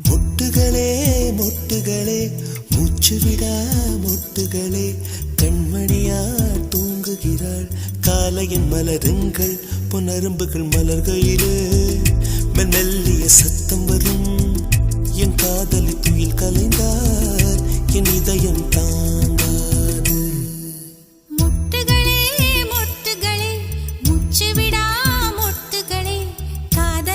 மொட்டுகளே மொட்டுகளே மூச்சுவிடா மொட்டுகளே கண்மணியா தூங்குகிறாள் காலையின் மலருங்கள் பொன்னரும்புகள் மலர்கையிலே மெல்லிய சத்தம் வரும் என் காதலி துயில் கலைந்தார் என் இதயம் தான்